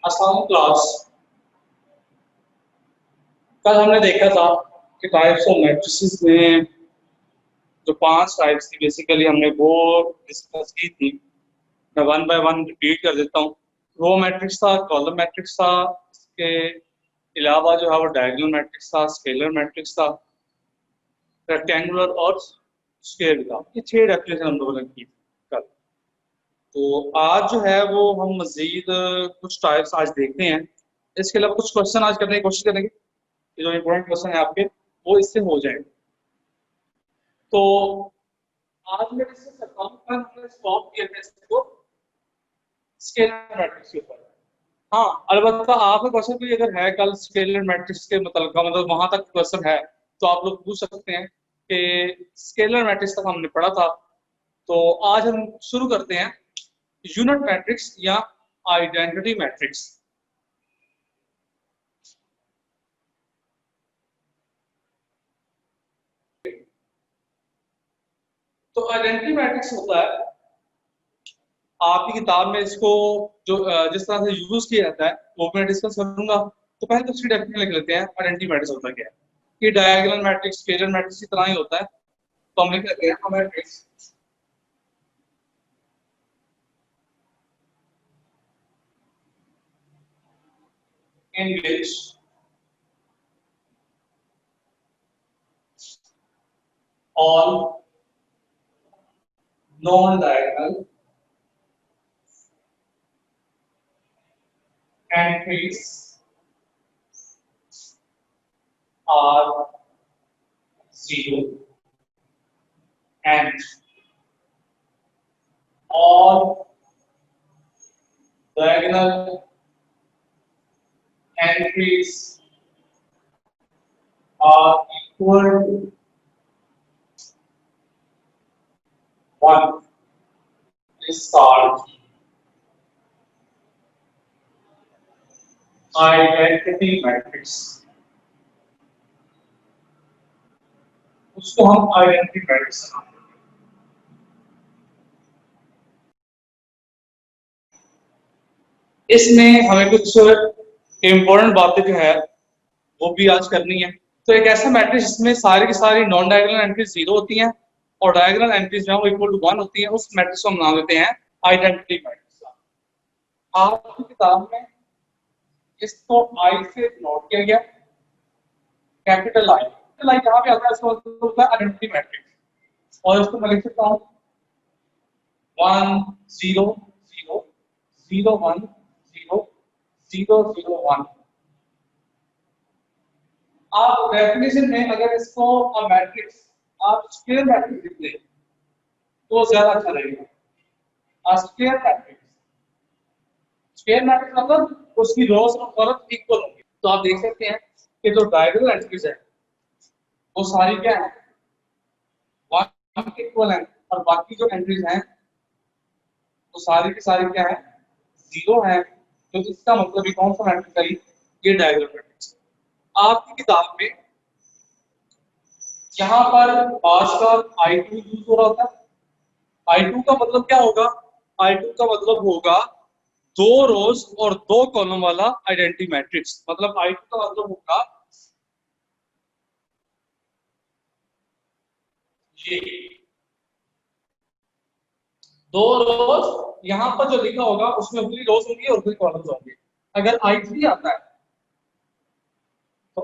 अस्सलाम क्लास। कल हमने देखा था कि टाइप्स ऑफ मैट्रिसेस में जो 5 टाइप्स थी बेसिकली हमने वो डिस्कस की थी। मैं वन बाय वन रिपीट कर देता हूँ। रो मैट्रिक्स था, कॉलम मैट्रिक्स था, इसके अलावा जो है वो डायगोनल मैट्रिक्स था, स्केलर मैट्रिक्स था, रेक्टेंगुलर और स्क्वायर था। ये 6 डेफिनेशन हम लोगों ने की थी कल। तो आज जो है वो हम मजीद कुछ टाइप्स आज देखते हैं। इसके अलावा कुछ क्वेश्चन आज करने की कोशिश करेंगे। ये जो इम्पोर्टेंट क्वेश्चन है आपके वो इससे हो जाए। तो आज मैं डिस्कस करता हूँ, कल हमने स्टॉप किया था इसको स्केलर मैट्रिक्स के ऊपर। हाँ, अलबत्ता आपका क्वेश्चन कोई अगर है कल स्केलर मैट्रिक्स के मतलब वहां तक क्वेश्चन है तो आप लोग पूछ सकते हैं कि स्केलर मैट्रिक्स तक हमने पढ़ा था। तो आज हम शुरू करते हैं यूनिट मैट्रिक्स या आइडेंटिटी मैट्रिक्स। तो आइडेंटिटी मैट्रिक्स होता है, आपकी किताब में इसको जो जिस तरह से यूज किया जाता है वो मैं डिस्कस करूंगा। तो पहले तो इसकी डेफिनेशन लिख लेते हैं, आइडेंटिटी मैट्रिक्स होता क्या है। ये डायगोनल मैट्रिक्स, स्केलर मैट्रिक्स की तरह ही होता है। तो हम लिख लेते हैं matrix in which all non-diagonal entries are zero and all diagonal entries are equal to 1 is called identity matrix. उसको हम आइडेंटिटी मैट्रिक्स नाम देते हैं। इसमें हमें कुछ इंपॉर्टेंट बातें जो है वो भी आज करनी है। तो एक ऐसा मैट्रिक्स जिसमें सारी की सारी नॉन डायगोनल एंट्रीज 0 होती हैं और डायगोनल एंट्रीज जो है वो इक्वल टू 1 होती हैं, उस मैट्रिक्स को हम नाम देते हैं आइडेंटिटी मैट्रिक्स। आपकी किताब में इसको आई से नोट किया गया, कैपिटल आई। कैपिटल आई जहां पे आता है उसको होता है आइडेंटिटी मैट्रिक्स। और इसको मैं लिख सकता हूं 1 0 0 0 1 0 0 0 1। आप डेफिनेशन में अगर इसको मैट्रिक्स आप स्क्वायर मैट्रिक्स लिख दें तो ज्यादा अच्छा रहेगा। स्क्वायर मैट्रिक्स, स्क्वायर मैट्रिक्स मतलब उसकी रोज और कॉलम इक्वल होंगे। तो आप देख सकते हैं कि जो डायगोनल एंट्रीज है वो सारी क्या है, 1 के इक्वल है, और बाकी जो एंट्रीज हैं वो सारी की सारी क्या है, 0 है। तो इसका मतलब ये कौन सा मैट्रिक्स है, ये डायगोनल मैट्रिक्स। आपकी किताब में यहाँ पर पास का I2 यूज हो रहा था। I2 का मतलब क्या होगा, I2 का मतलब होगा 2 रोज और 2 कॉलम वाला आइडेंटिटी मैट्रिक्स। मतलब I2 का मतलब होगा ये 2 रोज, यहाँ पर जो लिखा होगा उसमें पूरी रोज होंगी और पूरी कॉलम्स होंगे। अगर I3 आता है तो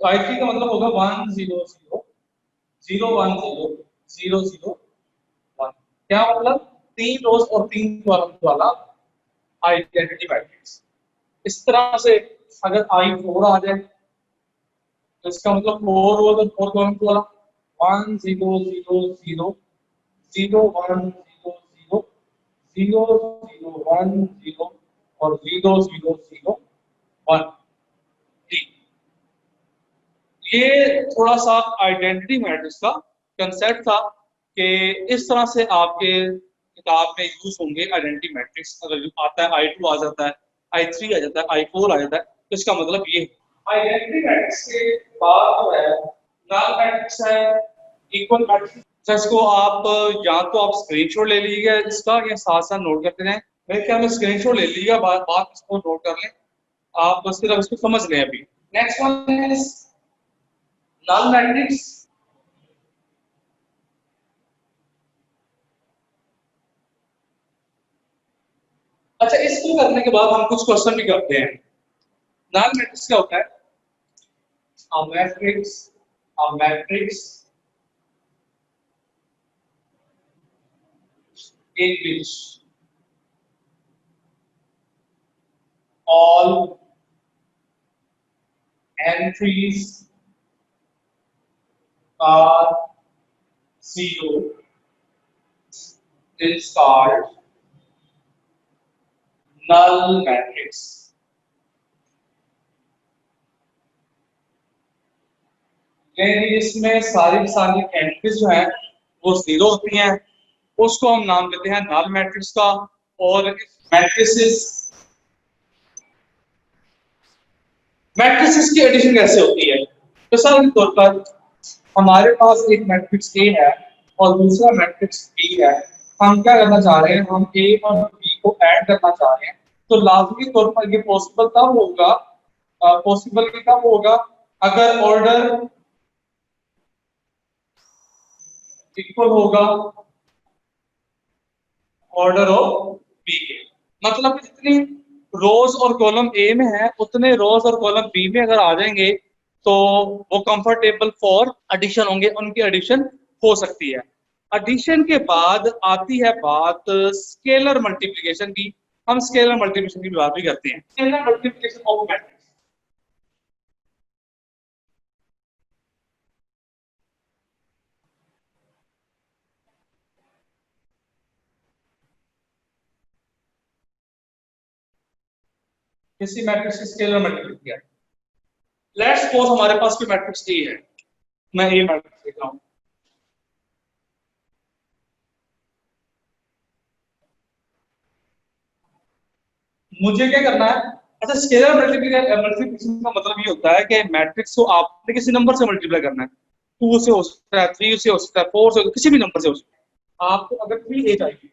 I3 का मतलब होगा 1 0 0 0 1 0 0 0 1। क्या मतलब 3 रोज और 3 कॉलम्स वाला आइडेंटिटी मैट्रिक्स। इस तरह से अगर I4 आ जाए तो इसका मतलब 4 रोज और 4 कॉलम्स वाला 1 0 0 0 0 1 0 0 0 0 1 0 और 0 0 0 1। ये थोड़ा सा आइडेंटिटी मैट्रिक्स का कंसेप्ट था कि इस तरह से आपके किताब में यूज होंगे आइडेंटिटी मैट्रिक्स। अगर आता है I2 आ जाता है, I3 आ जाता है, I4 आ जाता है, तो इसका मतलब ये आइडेंटिटी मैट्रिक्स के बाद जो है नल मैट्रिक्स है, इक्वल मैट्रिक्स। इसको आप या तो आप स्क्रीनशॉट ले लीजिएगा इसका या साथ साथ नोट करते रहें। मेरे ख्याल में स्क्रीनशॉट ले लीजिएगा, बात इसको नोट कर लें आप, बस सिर्फ इसको समझ लें अभी। Next one is null matrix. अच्छा, इसको करने के बाद हम कुछ क्वेश्चन भी करते हैं। नल मैट्रिक्स क्या होता है? A matrix, a matrix in which all entries are zero is called null matrix. यानी इसमें सारी सारी एंट्रीज जो है वो जीरो होती हैं, उसको हम नाम देते हैं नल मैट्रिक्स का। और मैट्रिसेस मैट्रिसेस की एडिशन कैसे होती है? मिसाल के तौर पर हमारे पास एक मैट्रिक्स ए है और दूसरा मैट्रिक्स बी है। हम क्या करना चाह रहे हैं? हम ए और बी को ऐड करना चाह रहे हैं। तो लाजमी तौर पर ये पॉसिबल तब होगा, पॉसिबल कब होगा? अगर ऑर्डर इक्वल होगा ऑर्डर ऑफ बी के। मतलब जितनी रोज और कॉलम ए में है उतने रोज और कॉलम बी में अगर आ जाएंगे तो वो कंफर्टेबल फॉर एडिशन होंगे, उनकी एडिशन हो सकती है। एडिशन के बाद आती है बात स्केलर मल्टीप्लिकेशन की। हम स्केलर मल्टीप्लिकेशन की बात भी करते हैं। Scalar multiplication of matrix. किसी मैट्रिक्स की स्केलर मल्टीप्लिकेशन किया, लेट्स सपोज हमारे पास कोई मैट्रिक्स ए है, मैं ए मैट्रिक्स लिख रहा हूं। मुझे क्या करना है? अच्छा, स्केलर मल्टीप्लिकेशन का मतलब ये होता है कि मैट्रिक्स को आपने किसी नंबर से मल्टीप्लाई करना है। 2 से हो सकता है, 3 से हो सकता है, 4 से, किसी भी नंबर से हो सकता है। आपको अगर 3 ए चाहिए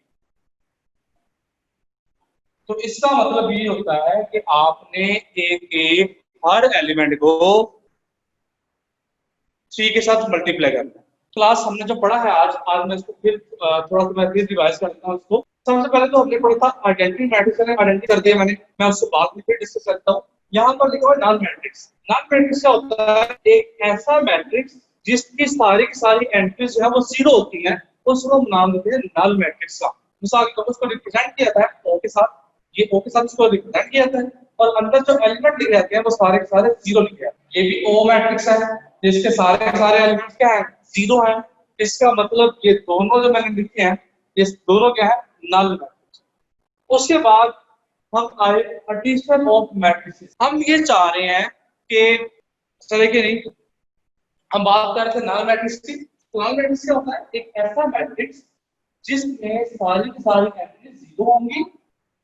तो इसका मतलब ये होता है कि आपने ए के हर एलिमेंट को 3 के साथ मल्टीप्लाई करना है। क्लास हमने जो पढ़ा है आज मैं इसको फिर थोड़ा सा मैं फिर रिवाइज करता हूँ इसको। सबसे पहले तो हमने पढ़ा था आइडेंटिटी मैट्रिक्स, आइडेंटिटी कर दिया मैंने, मैं उसको बाद में फिर डिस्कस करता हूँ। यहाँ पर लिखा हुआ नल मैट्रिक्स। नल मैट्रिक्स क्या होता है? एक ऐसा मैट्रिक्स जिसकी सारी की सारी एंट्रीज जो है वो जीरो होती हैं, उसको हम नाम देते हैं नल मैट्रिक्स का। मिसाल के तौर पर उसको रिप्रेजेंट किया जाता है ओ के साथ, ये ओ के साथ उसको रिप्रेजेंट किया जाता है, और अंदर जो एलिमेंट लिखे जाते हैं वो सारे के सारे जीरो लिखे जाते हैं। ये भी ओ मैट्रिक्स है जिसके सारे के सारे एलिमेंट्स क्या है? जीरो है। इसका मतलब ये दोनों जो मैंने लिखे हैं ये दोनों क्या है? Null matrix. उसके बाद हम आए एडिशन ऑफ मैट्रिसेस। हम ये चाह रहे हैं कि चले कि नहीं, हम बात कर रहे थे नल मैट्रिक्स की। नल मैट्रिक्स क्या होता है? एक ऐसा मैट्रिक्स जिसमें सारी की सारी एंट्रीज जीरो होंगी,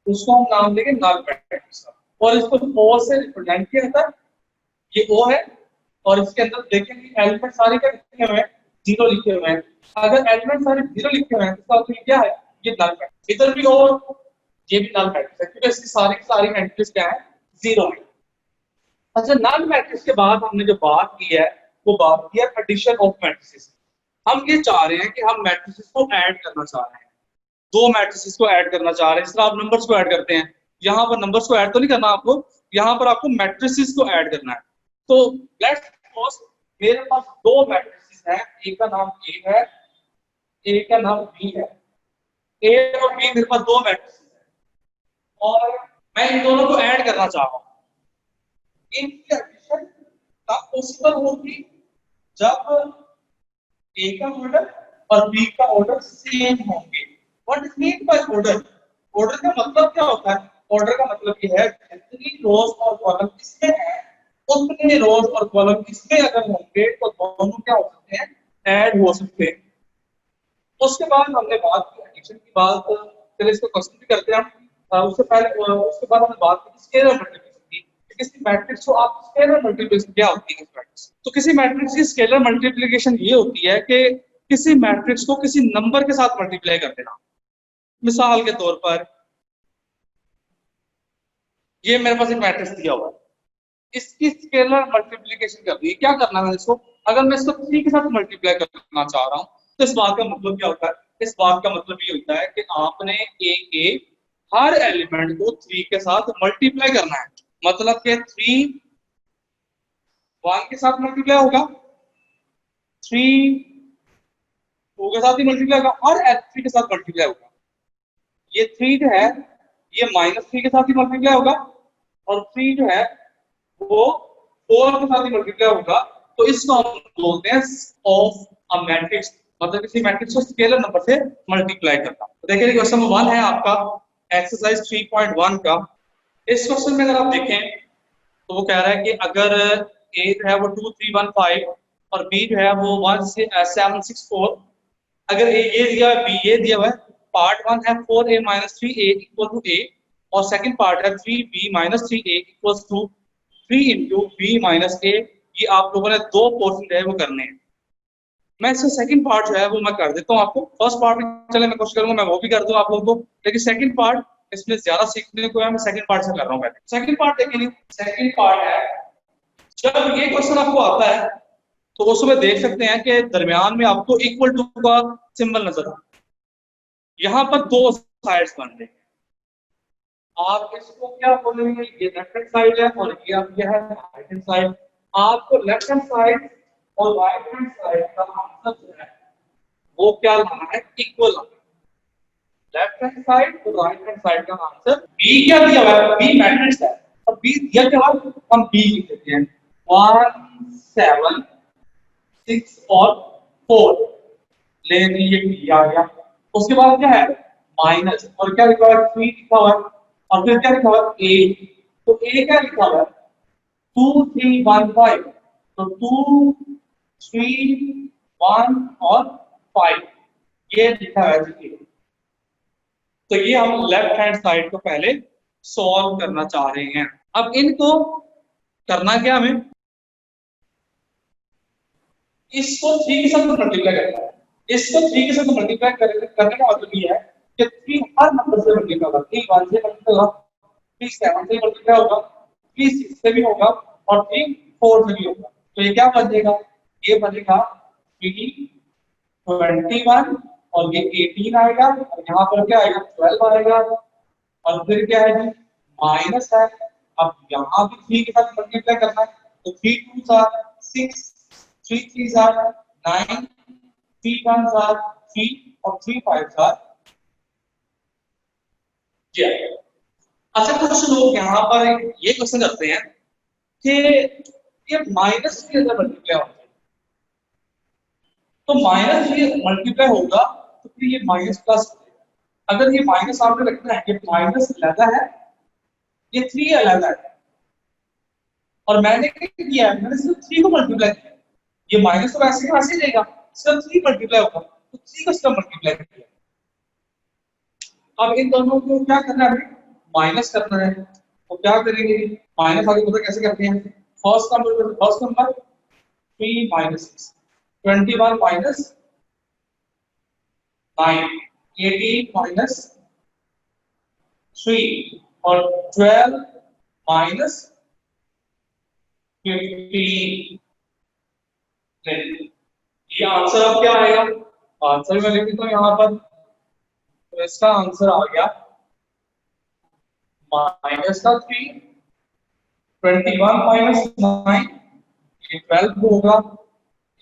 उसको हम नाम देंगे नल मैट्रिक्स। और इसको ओ से रिप्रेजेंट किया जाता है, ये ओ है, और इसके अंदर देखेंगे एलिमेंट सारे क्या लिखे हुए हैं? जीरो लिखे हुए हैं। अगर एलिमेंट सारे जीरो लिखे हुए हैं तो इसका मतलब क्या है? ये नल मैट्रिक्स। इधर भी और ये भी नल मैट्रिक्स है क्योंकि इसकी सारी की सारी एंट्रीज क्या है? जीरो है। अच्छा, नल मैट्रिक्स के बाद हमने जो बात की है वो बात की है एडिशन ऑफ मैट्रिसेस। हम ये चाह रहे हैं कि हम मैट्रिसेस को ऐड करना चाह रहे हैं, दो मैट्रिसेस को ऐड करना चाह रहे हैं। जिस तरह आप नंबर्स को ऐड करते हैं, यहाँ पर नंबर्स को ऐड तो नहीं करना आपको, यहाँ पर आपको मैट्रिसेस को ऐड करना है। तो लेट्स सपोज मेरे पास दो मैट्रिसेस हैं, एक का नाम ए है, एक का नाम बी है। ए और बी मेरे पास दो मैट्रिसेस हैं और मैं इन दोनों को ऐड करना चाह रहा हूँ। इनकी एडिशन तब पॉसिबल होगी जब ए का ऑर्डर और बी का ऑर्डर सेम होंगे। What is mean by order? Order का मतलब क्या होता है? ऑर्डर का मतलब ये है जितनी रोज और कॉलम इसमें है उतने रोज और कॉलम इसमें अगर होंगे तो दोनों क्या हो सकते हैं? ऐड हो सकते हैं। उसके बाद हमने बात की एडिशन की बात, चलिए इसको क्वेश्चन भी करते हैं हम। उससे पहले उसके बाद हमने बात की स्केलर मल्टीप्लिकेशन की। किसी मैट्रिक्स को आप स्केलर मल्टीप्लिकेशन क्या होती है? मैट्रिक्स तो किसी मैट्रिक्स की स्केलर मल्टीप्लिकेशन ये होती है कि किसी मैट्रिक्स को किसी नंबर के साथ मल्टीप्लाई कर देना। मिसाल के तौर पर ये मेरे पास एक मैट्रिक्स दिया हुआ है, इसकी स्केलर मल्टीप्लिकेशन करनी है। क्या करना है इसको, अगर मैं इसको 3 के साथ मल्टीप्लाई करना चाह रहा हूँ तो इस बात का मतलब क्या होता है, इस बात का मतलब ये होता है कि आपने ए के हर एलिमेंट को 3 के साथ मल्टीप्लाई करना है। मतलब कि 3 1 के साथ मल्टीप्लाई होगा, 3 2 के साथ ही मल्टीप्लाई होगा, और 3 के साथ मल्टीप्लाई होगा। ये 3 जो है ये -3 के साथ ही मल्टीप्लाई होगा, और 3 जो है वो 4 के साथ ही मल्टीप्लाई होगा। तो इसको हम बोलते हैं ऑफ अ मैट्रिक्स, मतलब किसी मैट्रिक्स को स्केलर नंबर से मल्टीप्लाई करना। तो देखिए क्वेश्चन नंबर 1 है आपका एक्सरसाइज 3.1 का। इस क्वेश्चन में अगर आप देखें तो वो कह रहा है कि अगर ए जो है वो 2 3 1 5 और बी जो है वो 1 7 6 4, अगर ये दिया है बी ये दिया हुआ है, पार्ट 1 है 4a - 3a = a, और सेकंड पार्ट है 3b - 3a = 3 × b - a। ये आप लोगों ने दो पोर्शन जो है वो करने हैं। मैं इसका सेकंड पार्ट जो है वो मैं कर देता हूँ आपको। फर्स्ट पार्ट में चले मैं कोशिश करूंगा मैं वो भी कर दूं आप लोगों को, लेकिन सेकंड पार्ट इसमें ज्यादा सीखने को है, मैं सेकंड पार्ट से कर रहा हूँ। पहले सेकंड पार्ट देखिए, सेकंड पार्ट है जब ये क्वेश्चन आपको आता है तो उसमें देख सकते हैं कि दरमियान में आपको इक्वल टू का सिंबल नजर आता है। यहाँ पर दो साइड्स बन रहे हैं, आप इसको क्या बोलेंगे, ये लेफ्ट हैंड साइड है और ये अब यह है राइट हैंड साइड। आपको लेफ्ट हैंड साइड और राइट हैंड साइड का आंसर जो है वो क्या लाना है, इक्वल लाना है। लेफ्ट हैंड साइड और राइट हैंड साइड का आंसर बी क्या दिया हुआ है, बी मैट्रिक्स है और बी दिया क्या है, हम बी लिख देते हैं 1 7 6 और 4, ले ये बी आ गया। उसके बाद क्या है माइनस, और क्या लिखा हुआ है 3 लिखा हुआ है, और फिर क्या लिखा हुआ है ए। तो ए क्या लिखा हुआ है 2 3 1 5, तो 2 3 1 और 5 ये लिखा है जी। तो ये हम लेफ्ट हैंड साइड को पहले सॉल्व करना चाह रहे हैं। अब इनको करना क्या, हमें इसको 3 के साथ मल्टीप्लाई करना है। इसको 3 के साथ मल्टीप्लाई करने का मतलब ये है कि 3 हर नंबर से मल्टीप्लाई होगा, 3 1 से मल्टीप्लाई होगा, 3 7 से मल्टीप्लाई होगा, 3 6 से भी होगा, और 3 4 से भी होगा। तो ये क्या बनेगा, ये बनेगा 3 21 और ये 18 आएगा, और यहाँ पर क्या आएगा 12 आएगा, और फिर क्या है जी माइनस है। अब यहाँ भी 3 के साथ मल्टीप्लाई करना है, तो 3 2 आर 6, 3 3 आर 9, 3 1 आर 3 और 3 5 आर क्या। अच्छा कुछ लोग यहाँ पर ये क्वेश्चन करते हैं कि ये माइनस के अंदर मल्टीप्लाई होता है, तो माइनस ये मल्टीप्लाई होगा तो फिर ये माइनस प्लस हो जाएगा। अगर ये माइनस आपने रखना है, ये माइनस अलग है, ये 3 अलग है, और मैंने क्या किया है, मैंने सिर्फ 3 को मल्टीप्लाई किया। ये माइनस तो वैसे के वैसे ही रहेगा, सिर्फ 3 मल्टीप्लाई होगा, तो 3 को सिर्फ मल्टीप्लाई किया। अब इन दोनों को क्या करना है, माइनस करना है। तो क्या करेंगे, माइनस आगे पता कैसे करते हैं, फर्स्ट नंबर 3 - 6, 21 - 9, 18 - 3 और 12 - 15। ये आंसर अब क्या आएगा, आंसर मैं लिख देता हूँ यहाँ पर। तो इसका आंसर आ गया माइनस का 3, 21 - 9 ये 12 होगा,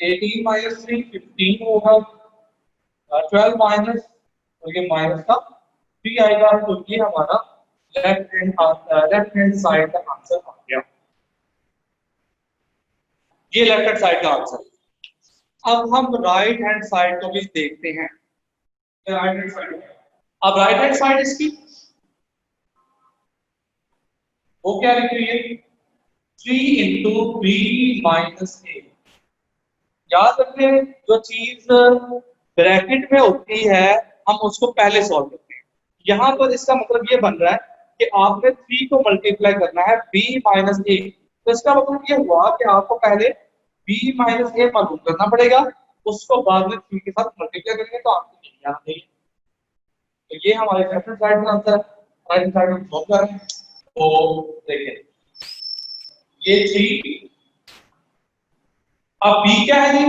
18 - 3 15 होगा, 12 माइनस तो ये माइनस का 3 आएगा। तो ये हमारा लेफ्ट हैंड साइड का आंसर आ गया, ये लेफ्ट हैंड साइड का आंसर। अब हम राइट हैंड साइड को भी देखते हैं। राइट हैंड साइड, अब राइट हैंड साइड इसकी वो क्या लिख रही है 3 × b - a। याद रखें जो चीज ब्रैकेट में होती है हम उसको पहले सॉल्व करते हैं। यहाँ पर इसका मतलब ये बन रहा है कि आपने 3 को मल्टीप्लाई करना है b - a। तो इसका मतलब ये हुआ कि आपको पहले b - a मालूम करना पड़ेगा, उसको बाद में 3 के साथ मल्टीप्लाई करेंगे तो आपको यही आना चाहिए। तो ये हमारे लेफ्ट साइड का आंसर है, राइट साइड में सॉल्व कर रहे हैं। तो देखिए ये 3, अब बी क्या है जी,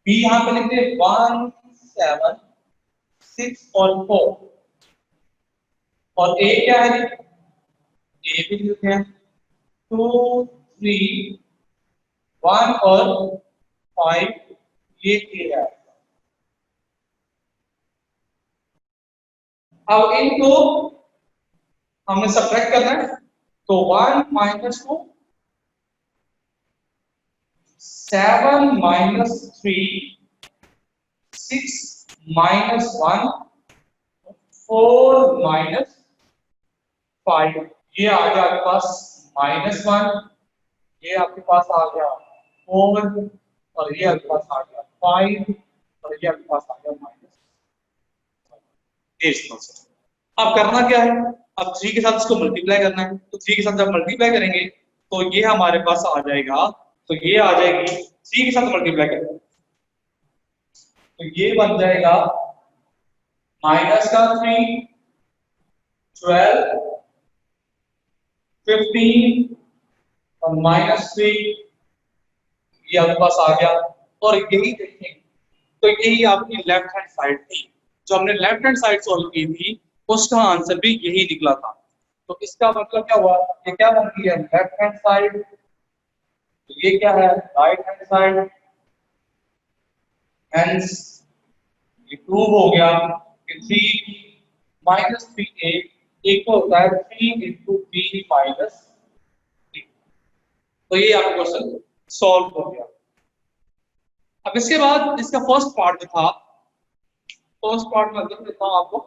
बी यहां पर लिखते हैं 1 7 6 और 4, और ए क्या है जी, ए भी लिखते हैं 2 3 1 और 5, ये है। अब इनको हमें सब्ट्रैक्ट करना है, तो 1 माइनस 2, 7 माइनस 3, 6 माइनस 1, 4 माइनस 5, ये आ गया आपके पास -1, ये आपके पास आ गया 4, और ये आपके पास आ गया 5, और ये आपके पास आ गया -5। अब करना क्या है, अब 3 के साथ इसको मल्टीप्लाई करना है, तो 3 के साथ जब मल्टीप्लाई करेंगे तो ये हमारे पास आ जाएगा, तो ये आ जाएगी 3 के साथ मल्टीप्लाई करेंगे तो ये बन जाएगा -3, 12, 15 और -3, ये आपके पास आ गया। और यही देखें तो यही आपकी लेफ्ट हैंड साइड थी, जो हमने लेफ्ट हैंड साइड सॉल्व की थी उसका आंसर भी यही निकला था। तो इसका मतलब क्या हुआ, ये क्या बन गई है लेफ्ट हैंड साइड, तो ये क्या है राइट हैंड साइड, हेंस ये प्रूव हो गया कि 3 माइनस 3a इक्वल होता है 3 इंटू बी माइनस 3। तो ये आपका क्वेश्चन सॉल्व हो गया। अब इसके बाद इसका फर्स्ट पार्ट जो था, फर्स्ट पार्ट में लिख देता हूं आपको,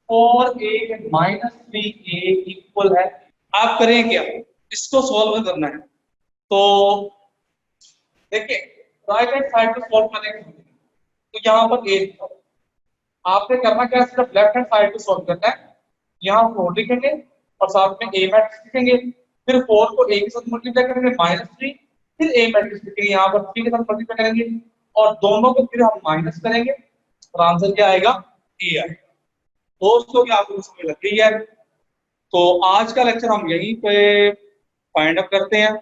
4a माइनस 3a इक्वल है, आप करें क्या, इसको सॉल्व करना है। तो देखिए राइट हैंड साइड को सॉल्व करने के लिए तो यहाँ पर a लिखा, आपने करना क्या है, सिर्फ लेफ्ट हैंड साइड को सॉल्व करना है, यहाँ 4 लिखेंगे और साथ में a मैट्रिक्स लिखेंगे, फिर 4 को a के साथ मल्टीप्लाई करेंगे -3, फिर a मैट्रिक्स लिखेंगे यहाँ पर 3 के साथ मल्टीप्लाई करेंगे और दोनों को फिर हम माइनस करेंगे और आंसर क्या आएगा, a आएगा। दोस्तों क्या आपको समझ लग गई है? तो आज का लेक्चर हम यहीं पे फाइंड अप करते हैं।